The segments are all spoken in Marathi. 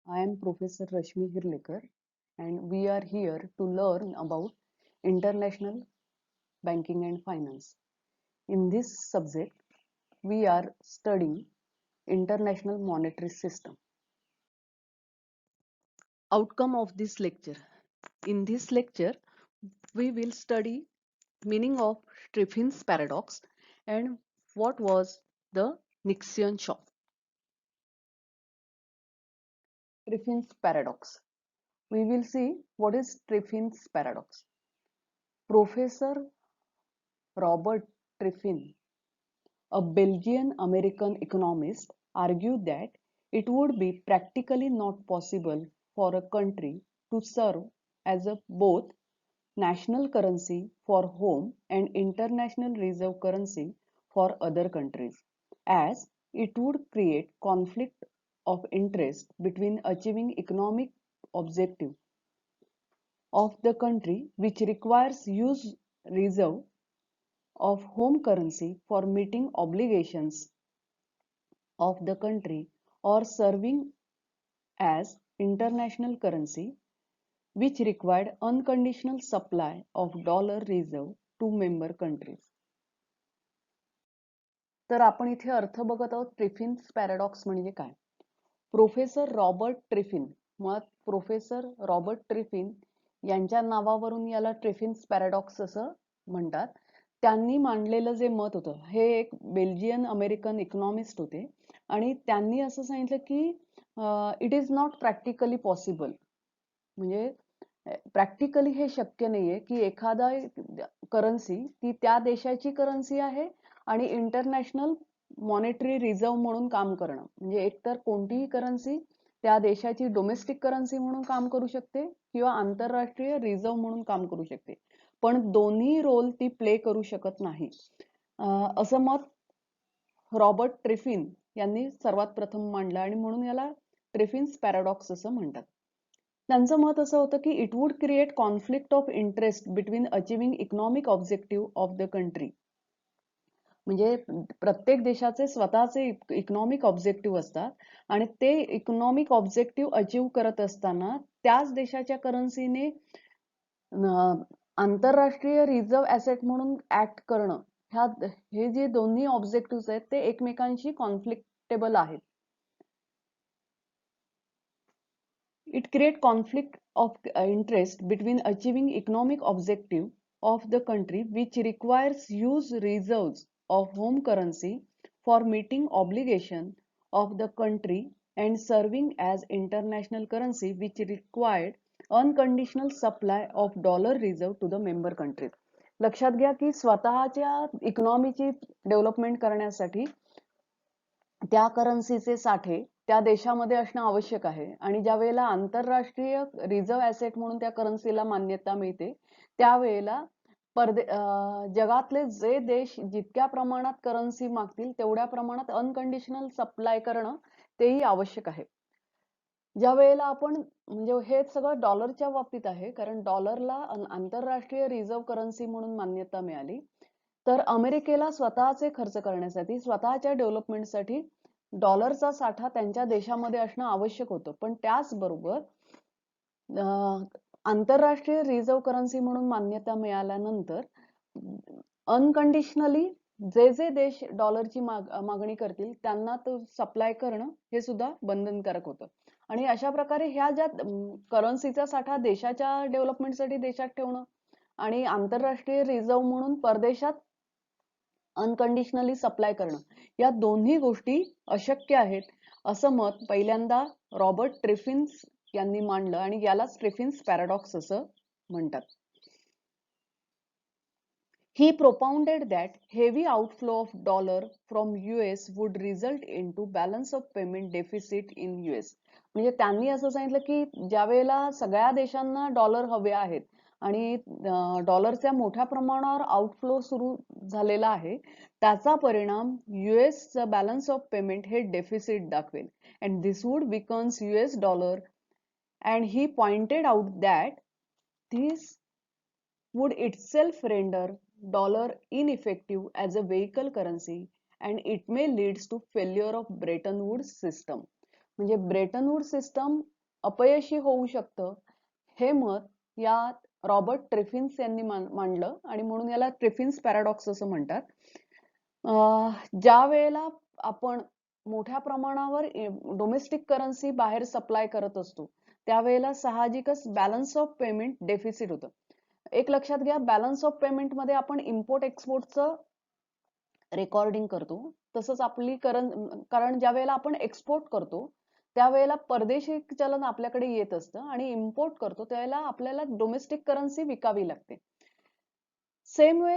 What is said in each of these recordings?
I am Professor Rashmi Hirlekar and we are here to learn about international banking and finance. In this subject, we are studying international monetary system. Outcome of this lecture. In this lecture, we will study meaning of Triffin's paradox and what was the Nixon shock. Triffin's paradox. We will see what is Triffin's paradox. Professor Robert Triffin, a Belgian-American economist, argued that it would be practically not possible for a country to serve as a both national currency for home and international reserve currency for other countries, as it would create conflict of interest between achieving economic objective of the country which requires use reserve of home currency for meeting obligations of the country or serving as international currency which required unconditional supply of dollar reserve to member countries. तर आपण इथे अर्थ बघत आहोत ट्रिफिन्स पॅराडॉक्स म्हणजे काय. प्रोफेसर रॉबर्ट ट्रिफिन, मुळात प्रोफेसर रॉबर्ट ट्रिफिन यांच्या नावावरून याला ट्रिफिन्स पॅराडॉक्स असं म्हणतात. त्यांनी मांडलेलं जे मत होतं, हे एक बेल्जियन अमेरिकन इकॉनॉमिस्ट होते आणि त्यांनी असं सांगितलं की it is not practically possible, म्हणजे प्रॅक्टिकली हे शक्य नाहीये की एखादा करन्सी ती त्या देशाची करन्सी आहे आणि इंटरनॅशनल मॉनेटरी रिझर्व्ह म्हणून काम करणं, म्हणजे एकतर कोणतीही करन्सी त्या देशाची डोमेस्टिक करन्सी म्हणून काम करू शकते किंवा आंतरराष्ट्रीय रिझर्व्ह म्हणून काम करू शकते, पण दोन्ही रोल ती प्ले करू शकत नाही, असं मत रॉबर्ट ट्रिफिन यांनी सर्वात प्रथम मांडलं आणि म्हणून याला ट्रिफिन्स पॅराडॉक्स असं म्हणतात. त्यांचं मत असं होतं की it would create conflict of interest between achieving economic objective of the country, म्हणजे प्रत्येक देशाचे स्वतःचे इकॉनॉमिक ऑब्जेक्टिव्ह असतात आणि ते इकॉनॉमिक ऑब्जेक्टिव्ह अचीव्ह करत असताना त्याच देशाच्या करन्सीने आंतरराष्ट्रीय रिझर्व्ह ऍसेट म्हणून ऍक्ट करणं, हे जे दोन्ही ऑब्जेक्टिव्ह आहेत ते एकमेकांशी कॉन्फ्लिक्टेबल आहेत. It creates conflict of interest between achieving economic objective of the country which requires use reserves of home currency for meeting obligation of the country and serving as international currency which required unconditional supply of dollar reserve to the member countries. लक्षात घ्या की स्वतःच्या इकॉनॉमीची डेव्हलपमेंट करण्यासाठी त्या करन्सीचे साठे त्या देशामध्ये असणं आवश्यक आहे आणि ज्या वेळेला आंतरराष्ट्रीय रिझर्व्ह ऍसेट म्हणून त्या करन्सीला मान्यता मिळते त्यावेळेला जगातले जे देश जितक्या प्रमाणात करन्सी मागतील तेवढ्या प्रमाणात अनकंडिशनल सप्लाय करणं तेही आवश्यक आहे. ज्या वेळेला आपण, म्हणजे हे सगळं डॉलरच्या बाबतीत आहे, कारण डॉलरला आंतरराष्ट्रीय रिझर्व्ह करन्सी म्हणून मान्यता मिळाली, तर अमेरिकेला स्वतःचे खर्च करण्यासाठी स्वतःच्या डेव्हलपमेंटसाठी डॉलरचा साठा त्यांच्या देशामध्ये असणं आवश्यक होतं, पण त्याचबरोबर आंतरराष्ट्रीय रिझर्व्ह करन्सी म्हणून मान्यता मिळाल्यानंतर अनकंडिशनली जे जे देश डॉलरची मागणी करतील त्यांना तो सप्लाय करणं हे सुद्धा बंधनकारक होतं. आणि अशा प्रकारे ह्या ज्या करन्सीचा साठा देशाच्या डेव्हलपमेंटसाठी देशात ठेवणं आणि आंतरराष्ट्रीय रिझर्व्ह म्हणून परदेशात अनकंडिशनली सप्लाय करणं, या दोन्ही गोष्टी अशक्य आहेत असं मत पहिल्यांदा रॉबर्ट ट्रिफिन्स यांनी मांडलं आणि यालाच ट्रिफिन्स पॅराडॉक्स असं म्हणतात. He propounded that heavy outflow of dollar from US would result into balance of payment deficit in US. म्हणजे त्यांनी असं सांगितलं की ज्या वेळेला सगळ्या देशांना डॉलर हवे आहेत आणि डॉलरच्या मोठ्या प्रमाणावर आउटफ्लो सुरू झालेला आहे, त्याचा परिणाम US बॅलन्स ऑफ पेमेंट हे डेफिसिट दाखवेल and this would becomes US dollar and he pointed out that this would itself render dollar ineffective as a vehicle currency and it may leads to failure of Bretton Woods system. म्हणजे ब्रेटन वूड सिस्टम अपयशी होऊ शकतं, हे मत या रॉबर्ट ट्रिफिन्स यांनी मांडलं आणि म्हणून याला ट्रिफिन्स पॅराडॉक्स असं म्हणतात. ज्या वेळेला आपण मोठ्या प्रमाणावर डोमेस्टिक करन्सी बाहेर सप्लाय करत असतो, त्यावेळेला साहजिकच बॅलन्स ऑफ पेमेंट डेफिसिट होतं. एक लक्षात घ्या, बॅलन्स ऑफ पेमेंट मध्ये आपण इम्पोर्ट एक्सपोर्टचं रेकॉर्डिंग करतो. तसंच आपली कारण ज्या वेळेला आपण एक्सपोर्ट करतो त्यावेळेला परदेशी चलन आपल्याकडे येत असतं आणि इम्पोर्ट करतो त्यावेळेला आपल्याला डोमेस्टिक करन्सी विकावी लागते. सेम वे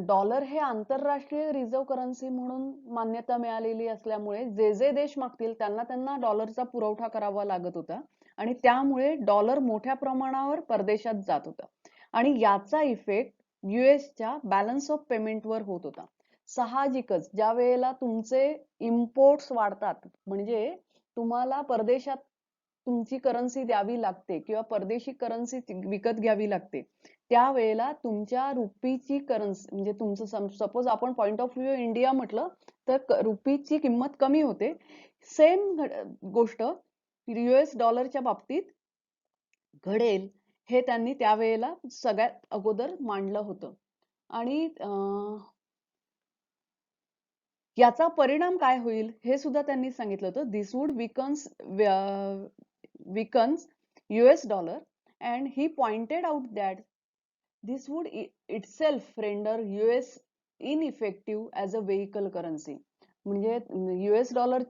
डॉलर हे आंतरराष्ट्रीय रिझर्व्ह करन्सी म्हणून मान्यता मिळालेली असल्यामुळे जे जे देश मागतील त्यांना डॉलरचा पुरवठा करावा लागत होता आणि त्यामुळे डॉलर मोठ्या प्रमाणावर परदेशात जात होता आणि याचा इफेक्ट युएसच्या बॅलन्स ऑफ पेमेंटवर होत होता. साहजिकच ज्या वेळेला तुमचे इम्पोर्ट्स वाढतात म्हणजे तुम्हाला परदेशात तुमची करन्सी द्यावी लागते किंवा परदेशी करन्सी विकत घ्यावी लागते, त्यावेळेला तुमच्या रुपीची करन्सी म्हणजे तुमचं सपोज आपण पॉइंट ऑफ व्ह्यू इंडिया म्हटलं तर रुपीची किंमत कमी होते. सेम गोष्ट युएस डॉलरच्या बाबतीत घडेल हे त्यांनी त्यावेळेला सगळ्यात अगोदर मांडलं होतं. आणि याचा परिणाम काय होईल हे सुद्धा त्यांनी सांगितलं होतं. दिस would weakens US dollar and he pointed out that this would itself render US ineffective as a vehicle currency. म्हणजे US डॉलर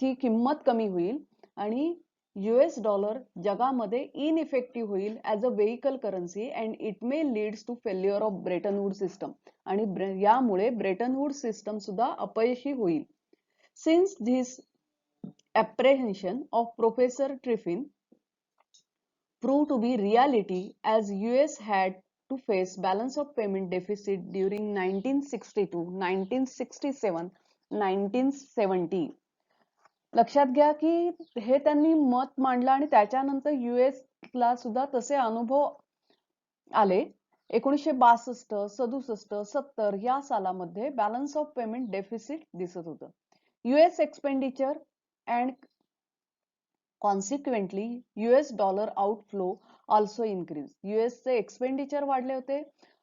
ची किंमत कमी होईल आणि US डॉलर जगामध्ये इनइफेक्टिव्ह होईल as a vehicle currency and it may leads to failure of Bretton Wood system आणि यामुळे ब्रेटन वूड सिस्टम सुद्धा अपयशी होईल. Since this apprehension of Professor Triffin proved to be reality as US had to face balance of payment deficit during 1962, 1967, 1970. लक्षात घ्या की हे त्यांनी मत मांडलं आणि त्याच्यानंतर US ला सुद्धा तसे अनुभव आले. 1962, 67, 70 या सालामध्ये बॅलन्स ऑफ पेमेंट डेफिसिट दिसत होतं. US expenditure and consequently US dollar outflow also increase. US चे एक्सपेंडिचर वाढले होते,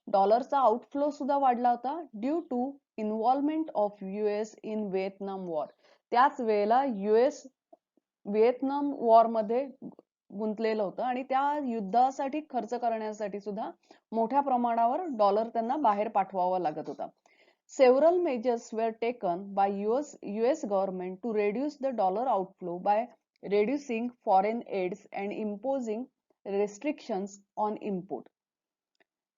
डॉलरचा आउटफ्लो सुद्धा वाढला होता due to involvement of US in Vietnam war. त्याच वेळेला US व्हिएतनाम वॉर मध्ये गुंतलेलं होतं आणि त्या युद्धासाठी खर्च करण्यासाठी सुद्धा मोठ्या प्रमाणावर डॉलर त्यांना बाहेर पाठवावा लागत होता. Several measures were taken by US government to reduce the dollar outflow by reducing foreign aids and imposing restrictions on import.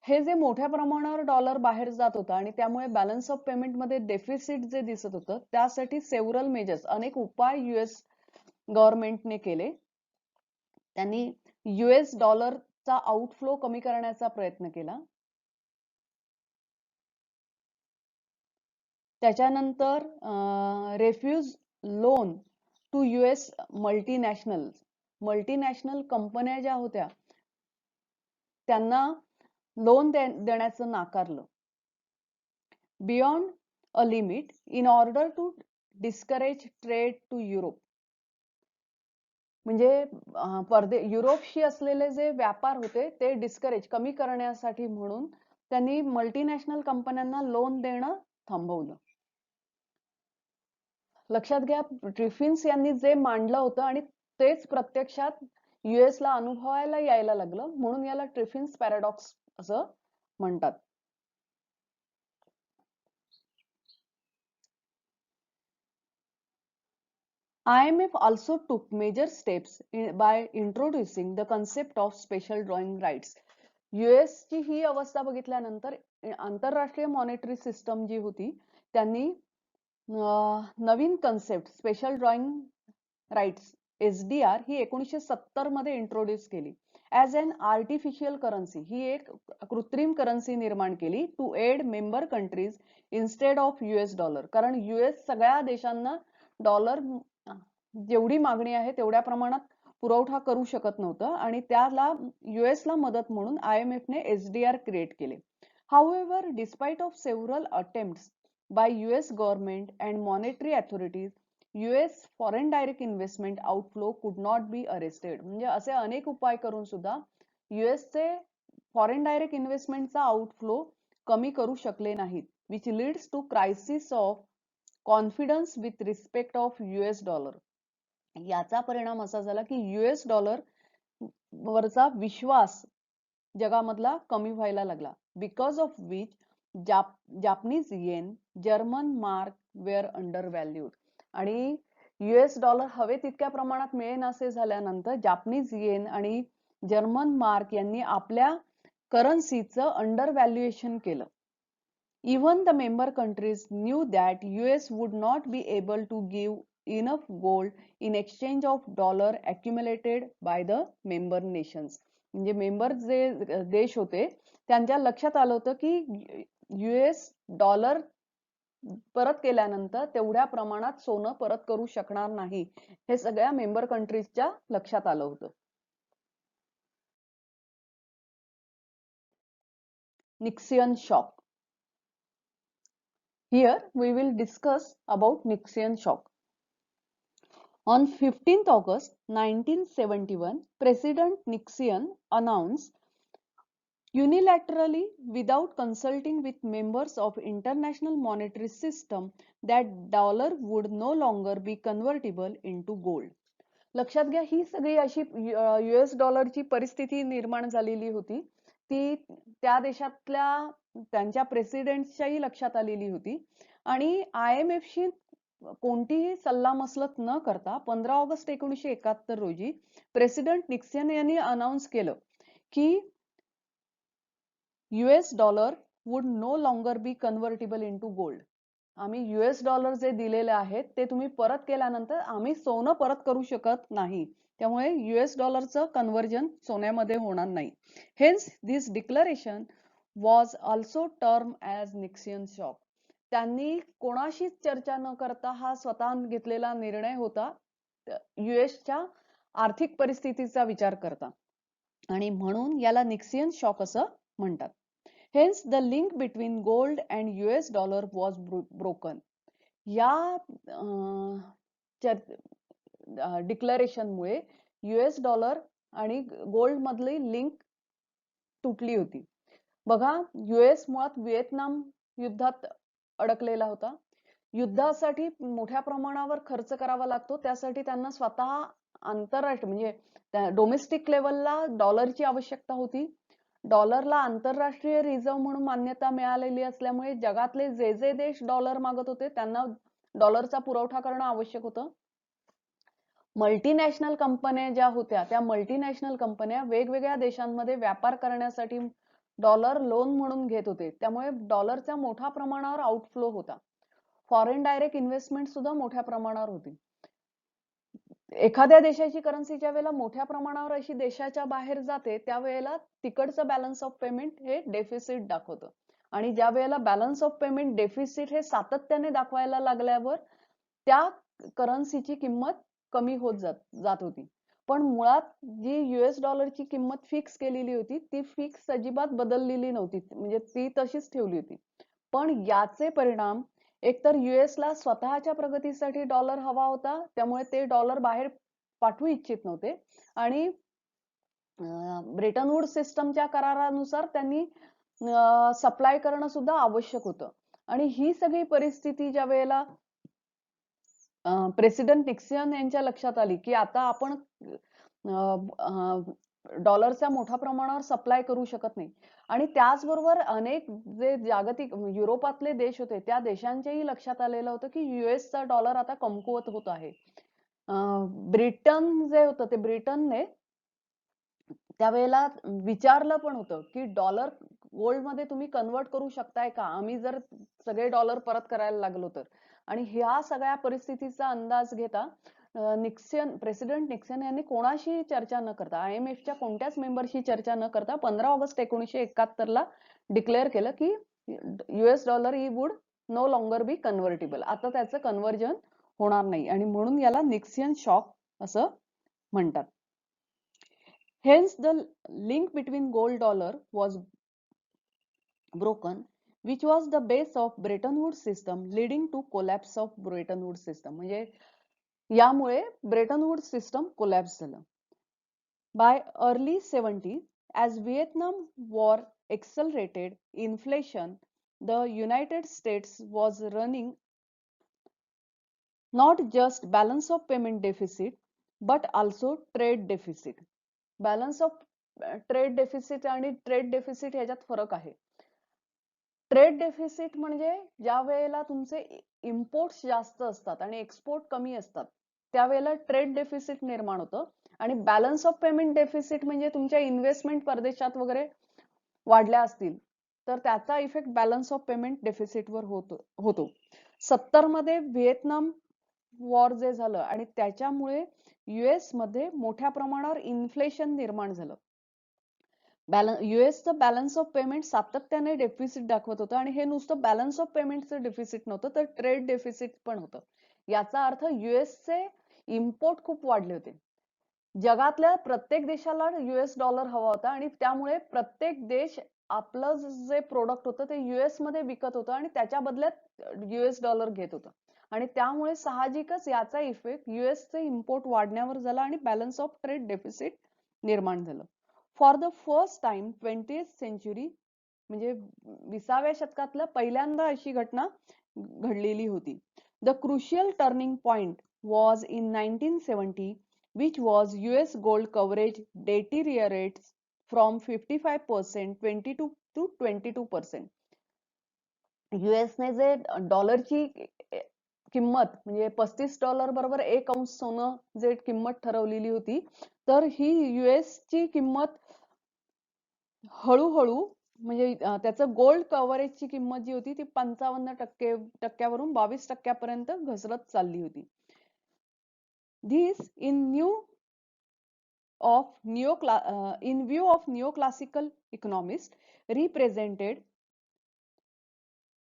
हे जे मोठ्या प्रमाणावर डॉलर बाहेर जात होता आणि त्यामुळे बॅलन्स ऑफ पेमेंट मध्ये डेफिसिट जे दिसत होतं त्यासाठी सेव्हरल मेजर्स अनेक उपाय US गव्हर्नमेंटने केले. त्यांनी US डॉलरचा आउटफ्लो कमी करण्याचा प्रयत्न केला. त्याच्यानंतर refuse loan to US multinational कंपन्या ज्या होत्या त्यांना लोन देण्याचं नाकारलं. Beyond a limit in order to discourage trade to Europe. म्हणजे युरोपशी असलेले जे व्यापार होते ते डिस्करेज कमी करण्यासाठी म्हणून त्यांनी मल्टीनॅशनल कंपन्यांना लोन देणं थांबवलं. लक्षात घ्या, ट्रिफिन्स यांनी जे मांडलं होतं आणि तेच प्रत्यक्षात US ला अनुभवायला यायला लागलं म्हणून याला ट्रिफिन्स पॅराडॉक्स असं म्हणतात. IMF also took major steps by introducing the concept of special drawing rights. US ची ही अवस्था बघितल्यानंतर आंतरराष्ट्रीय मॉनिटरी सिस्टम जी होती त्यांनी नवीन concept special drawing rights SDR ही 1970 मध्ये इंट्रोड्यूस केली. ऍज अन आर्टिफिशियल करन्सी ही एक कृत्रिम करन्सी निर्माण केली to aid member countries instead of US dollar. कारण US सगळ्या देशांना डॉलर जेवढी मागणी आहे तेवढ्या प्रमाणात पुरवठा करू शकत नव्हतं आणि त्याला US ला मदत म्हणून IMF ने SDR क्रिएट केले. However, despite of several attempts by US government and monetary authorities, US foreign direct investment outflow कुड नॉट बी अरेस्टेड. म्हणजे असे अनेक उपाय करून सुद्धा चे फॉरेन डायरेक्ट इन्व्हेस्टमेंटचा आउटफ्लो कमी करू शकले नाहीत, which leads to crisis of confidence with respect of US dollar. याचा परिणाम असा झाला की US डॉलर वरचा विश्वास जगामधला कमी व्हायला लागला, because of which Japanese yen, German mark were undervalued. आणि US डॉलर हवे तितक्या प्रमाणात मिळेनासे झाल्यानंतर जापनीज येन आणि जर्मन मार्क यांनी आपल्या करन्सीचं अंडर व्हॅल्युएशन केलं. Even the member countries knew that US would not be able to give enough gold in exchange of dollar accumulated by the member nations. म्हणजे मेंबर जे देश होते त्यांच्या लक्षात आलं होतं की US डॉलर परत केल्यानंतर तेवढ्या प्रमाणात सोनं परत करू शकणार नाही, हे सगळ्या मेंबर कंट्रीजच्या लक्षात आलं होतं. निक्सियन shock. Here we will discuss about Nixon shock. On 15th August 1971, President Nixon announced unilaterally, without consulting with members of International Monetary System, that dollar would no longer be convertible into gold. लक्षात घ्या, ही सगळी अशी US डॉलरची परिस्थिती निर्माण झालेली होती, ती त्या देशातल्या त्यांच्या प्रेसिडेंटच्याही लक्षात आलेली होती. आणि IMF शी कोणतीही सल्लामसलत न करता 15 ऑगस्ट 1971 रोजी प्रेसिडेंट निक्सन यांनी अनाउन्स केलं की US dollar would no longer be convertible into gold. आम्ही US डॉलर जे दिलेले आहेत ते तुम्ही परत केल्यानंतर आम्ही सोनं परत करू शकत नाही, त्यामुळे US डॉलरचं कन्व्हर्जन सोन्यामध्ये होणार नाही. Hence this declaration was also term as Nixon shock. त्यांनी कोणाशीच चर्चा न करता हा स्वतः घेतलेला निर्णय होता च्या आर्थिक परिस्थितीचा विचार करता, आणि म्हणून याला निक्सन शॉक असं म्हणतात. Hence, the link between gold and US dollar was broken. या डिक्लेरेशन मुळे US डॉलर आणि गोल्ड मधली लिंक तुटली होती. बघा, US मुळात व्हिएतनाम युद्धात अडकलेला होता. युद्धासाठी मोठ्या प्रमाणावर खर्च करावा लागतो, त्यासाठी त्यांना स्वतः आंतरराष्ट्रीय म्हणजे डोमेस्टिक लेवलला डॉलरची आवश्यकता होती. डॉलरला आंतरराष्ट्रीय रिझर्व्ह म्हणून मान्यता मिळालेली असल्यामुळे जगातले जे जे देश डॉलर मागत होते त्यांना डॉलरचा पुरवठा करणं आवश्यक होतं. मल्टीनॅशनल कंपन्या ज्या होत्या त्या मल्टीनॅशनल कंपन्या वेगवेगळ्या देशांमध्ये व्यापार करण्यासाठी डॉलर लोन म्हणून घेत होते, त्यामुळे डॉलरचा मोठ्या प्रमाणावर आउटफ्लो होता. फॉरेन डायरेक्ट इन्व्हेस्टमेंट सुद्धा मोठ्या प्रमाणावर होती. एखाद्या देशाची करन्सी ज्या वेळेला मोठ्या प्रमाणावर अशी देशाच्या बाहेर जाते त्यावेळेला तिकडचं बॅलन्स ऑफ पेमेंट हे डेफिसिट दाखवतं, आणि ज्या वेळेला बॅलन्स ऑफ पेमेंट डेफिसिट हे सातत्याने दाखवायला लागल्यावर त्या करन्सीची किंमत कमी होत जात होती. पण मुळात जी US डॉलरची किंमत फिक्स केलेली होती ती फिक्स अजिबात बदललेली नव्हती, म्हणजे ती तशीच ठेवली होती. पण याचे परिणाम एकतर US ला स्वतःच्या प्रगतीसाठी डॉलर हवा होता, त्यामुळे ते डॉलर बाहेर पाठवू इच्छित नव्हते, आणि ब्रेटन वूड्स सिस्टमच्या करारानुसार त्यांनी सप्लाय करणं सुद्धा आवश्यक होतं. आणि ही सगळी परिस्थिती ज्या वेळेला प्रेसिडेंट निक्सन यांच्या लक्षात आली की आता आपण डॉलरच्या मोठ्या प्रमाणावर सप्लाय करू शकत नाही, आणि त्याचबरोबर अनेक जे जागतिक युरोपातले देश होते त्या देशांच्याही लक्षात आलेलं होतं की US डॉलर आता कमकुवत होत आहे. ब्रिटन जे होतं ते ब्रिटनने त्यावेळेला विचारलं पण होतं की डॉलर गोल्ड मध्ये तुम्ही कन्वर्ट करू शकताय का, आम्ही जर सगळे डॉलर परत करायला लागलो तर. आणि ह्या सगळ्या परिस्थितीचा अंदाज घेता प्रेसिडेंट निक्सन यांनी कोणाशी चर्चा न करता, IMFच्या कोणत्याच मेंबरशी चर्चा न करता 15 ऑगस्ट 1971 ला डिक्लेअर केलं की US डॉलर ही would no longer be convertible. आता त्याचं कन्व्हर्जन होणार नाही, आणि म्हणून याला निक्सन शॉक असं म्हणतात. Hence, the link between gold dollar was broken, which was the base of Bretton Woods system, leading to collapse of Bretton Woods system. म्हणजे यामुळे ब्रेटन वूड्स सिस्टम कोलॅप्स झालं. By early 70s, as Vietnam War accelerated inflation, the United States was running not just balance of payment deficit but also trade deficit. Balance of trade deficit आणि trade deficit ह्याच्यात फरक आहे. ट्रेड डेफिसिट म्हणजे ज्या वेळेला तुमचे इम्पोर्ट्स जास्त असतात आणि एक्सपोर्ट कमी असतात त्यावेळेला ट्रेड डेफिसिट निर्माण होतं. आणि बॅलन्स ऑफ पेमेंट डेफिसिट म्हणजे तुमच्या इन्व्हेस्टमेंट परदेशात वगैरे वाढल्या असतील तर त्याचा इफेक्ट बॅलन्स ऑफ पेमेंट डेफिसिटवर होतो. 70 मध्ये व्हिएतनाम वॉर जे झालं आणि त्याच्यामुळे युएस मध्ये मोठ्या प्रमाणावर इन्फ्लेशन निर्माण झालं. युएसचं बॅलन्स ऑफ पेमेंट सातत्याने डेफिसिट दाखवत होतं आणि हे नुसतं बॅलन्स ऑफ पेमेंटचं डेफिसिट नव्हतं तर ट्रेड डेफिसिट पण होतं. याचा अर्थ युएसचे इम्पोर्ट खूप वाढले होते. जगातल्या प्रत्येक देशाला युएस डॉलर हवा होता आणि त्यामुळे प्रत्येक देश आपलं जे प्रोडक्ट होतं ते युएस मध्ये विकत होतं आणि त्याच्या बदल्यात युएस डॉलर घेत होतं आणि त्यामुळे साहजिकच याचा इफेक्ट युएसचे इम्पोर्ट वाढण्यावर झाला आणि बॅलन्स ऑफ ट्रेड डेफिसिट निर्माण झालं. For the first time 20th century म्हणजे 20व्या शतकातल्या पहिल्यांदा अशी घटना घडलेली होती. The crucial turning point was in 1970 which was US gold coverage deteriorates from 55% 22 to 22%. US ने जे डॉलरची किंमत म्हणजे $35 बरोबर 1 अंश सोनं जे किंमत ठरवलेली होती तर ही US ची किंमत हळूहळू म्हणजे त्याचं गोल्ड कव्हरेजची किंमत जी होती ती 55% वरून 22% घसरत चालली होती. This in view of neoclassical economists represented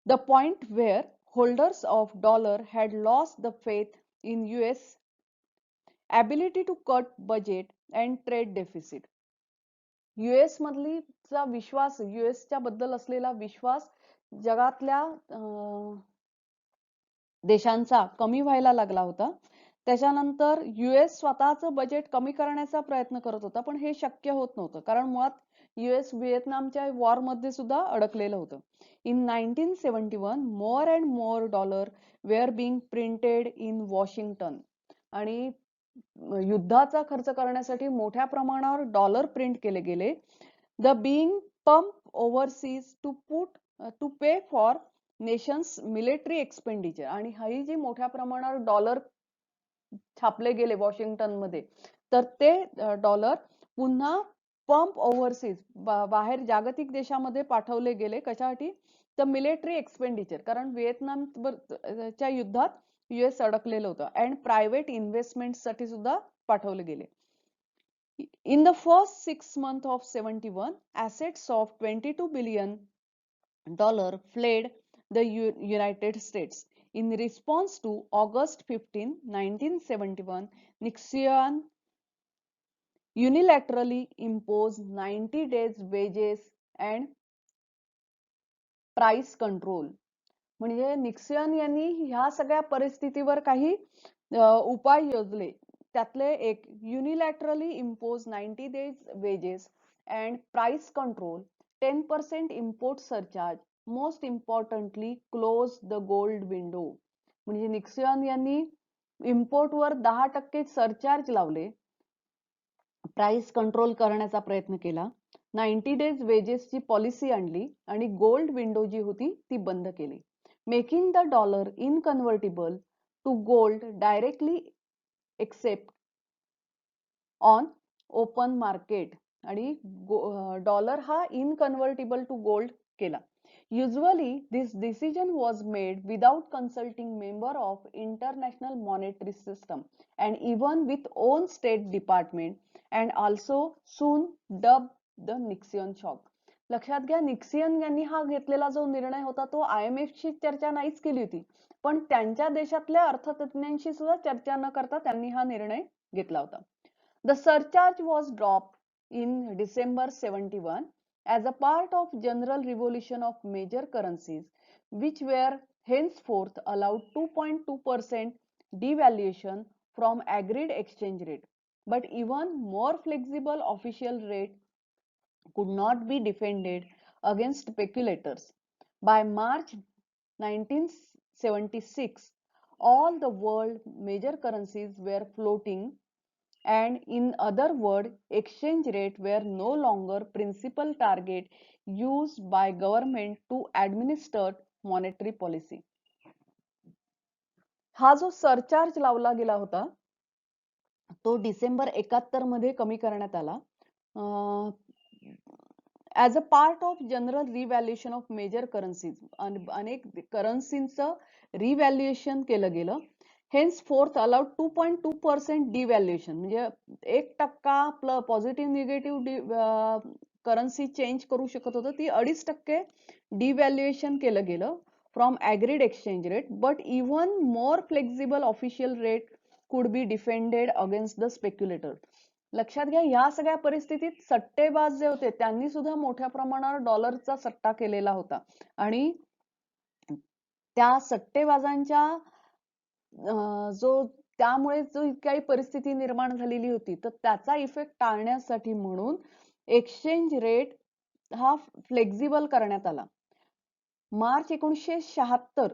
the point where holders of dollar had lost the faith in US ability to cut budget and trade deficit. US मधलीचा विश्वास युएसच्या बद्दल असलेला विश्वास जगातल्या देशांचा कमी व्हायला लागला होता. त्याच्यानंतर युएस स्वतःचं बजेट कमी करण्याचा प्रयत्न करत होता पण हे शक्य होत नव्हतं कारण मुळात युएस व्हिएतनामच्या वॉर मध्ये सुद्धा अडकलेलं होतं. In 1971 more and more dollar were being printed in Washington आणि युद्धाचा खर्च करण्यासाठी मोठ्या प्रमाणावर डॉलर प्रिंट केले गेले. The being pump overseas to pay for nations military expenditure आणि ही जी मोठ्या प्रमाणावर डॉलर छापले गेले वॉशिंग्टन मध्ये तर ते डॉलर पुन्हा पंप ओव्हरसीज बाहेर जागतिक देशामध्ये पाठवले गेले. कशासाठी? तर मिलिटरी एक्सपेंडिचर कारण व्हिएतनामच्या युद्धात युएस अडकलेलं होतं अँड प्रायव्हेट इन्व्हेस्टमेंट साठी सुद्धा पाठवले गेले. In the first 6 months of 71, assets of $22 billion fled the United States. In response to August 15, 1971, Nixon unilaterally imposed 90 days wages and price control. म्हणजे निक्सन यांनी ह्या सगळ्या परिस्थितीवर काही उपाय योजले. त्यातले एक युनिलॅटरली impose 90 days wages and price control, 10% import surcharge, most importantly close the gold window. म्हणजे निक्सन यांनी इम्पोर्ट वर 10% सरचार्ज लावले, प्राइस कंट्रोल करण्याचा प्रयत्न केला, 90 days wages ची पॉलिसी आणली आणि गोल्ड विंडो जी होती ती बंद केली. Making the dollar inconvertible to gold directly except on open market आणि डॉलर हा इनकन्व्हर्टिबल टू गोल्ड केला. Usually this decision was made without consulting member of International Monetary System and even with own State Department and also soon dubbed the Nixon shock. लक्षात घ्या निक्सन यांनी हा घेतलेला जो निर्णय होता तो IMF ची चर्चा नाहीच केली होती पण त्यांच्या देशातल्या अर्थतज्ञांशी सुद्धा चर्चा न करता त्यांनी हा निर्णय घेतला होता. The surcharge was dropped in December 71 as a part of general revolution of major currencies which were henceforth allowed 2.2% devaluation from agreed exchange rate, but even more flexible official rate could not be defended against speculators. By March 1976, all the world major currencies were floating, and in other words, exchange rate were no longer principal target used by government to administer monetary policy. हा जो सरचार्ज लावला गेला होता तो डिसेंबर 71 मध्ये कमी करण्यात आला. As a part of general revaluation of major currencies, अनेक करन्सींचं रिव्हॅल्युएशन केलं गेलं. हेन्स फोर्थ अलाउड 2.2% डिव्हॅल्युएशन, म्हणजे 1% पॉझिटिव्ह निगेटिव्ह करन्सी चेंज करू शकत होतं, ती 2.5% डिव्हॅल्युएशन केलं गेलं from agreed exchange rate, but even more flexible official rate could be defended against the speculator. लक्षात घ्या, या सगळ्या परिस्थितीत सट्टेबाज जे होते त्यांनी सुद्धा मोठ्या प्रमाणावर डॉलरचा सट्टा केलेला होता, आणि त्या सट्टेबाजांच्या त्यामुळे जो काही परिस्थिती निर्माण झालेली होती, तर त्याचा इफेक्ट टाळण्यासाठी म्हणून एक्सचेंज रेट हा फ्लेक्झिबल करण्यात आला. मार्च 1976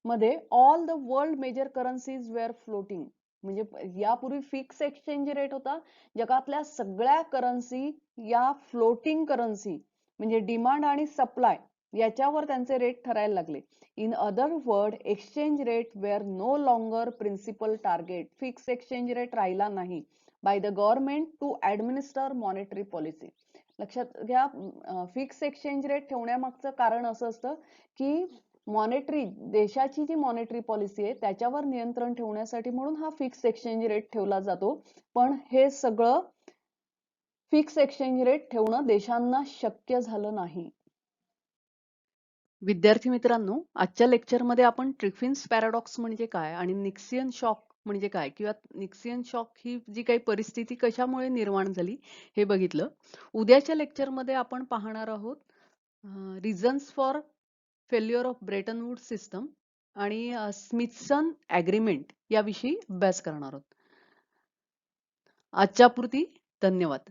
मध्ये all the world major currencies were floating, म्हणजे यापूर्वी फिक्स एक्सचेंज रेट होता, जगातल्या सगळ्या करन्सी या फ्लोटिंग करन्सी म्हणजे डिमांड आणि सप्लाय याच्यावर त्यांचे रेट ठरायला लागले. In other word, exchange rate were no longer principal target, fix exchange rate राहिला नाही by the government to administer monetary policy. लक्षात घ्या, फिक्स एक्सचेंज रेट ठेवण्यामागचं कारण असं असतं की मॉनिटरी, देशाची जी मॉनिटरी पॉलिसी आहे त्याच्यावर नियंत्रण ठेवण्यासाठी म्हणून हा फिक्स एक्सचेंज रेट ठेवला जातो. पण हे सगळं फिक्स एक्सचेंज रेट ठेवणं देशांना शक्य झालं नाही. विद्यार्थी मित्रांनो, आजच्या लेक्चरमध्ये आपण ट्रिफिन्स पॅराडॉक्स म्हणजे काय आणि निक्सियन शॉक म्हणजे काय, किंवा निक्सियन शॉक ही जी काही परिस्थिती कशामुळे निर्माण झाली हे बघितलं. उद्याच्या लेक्चरमध्ये आपण पाहणार आहोत reasons for failure of Bretton Woods system आणि स्मिथसन ॲग्रीमेंट याविषयी अभ्यास करणार आहोत. आजच्या पुरती धन्यवाद.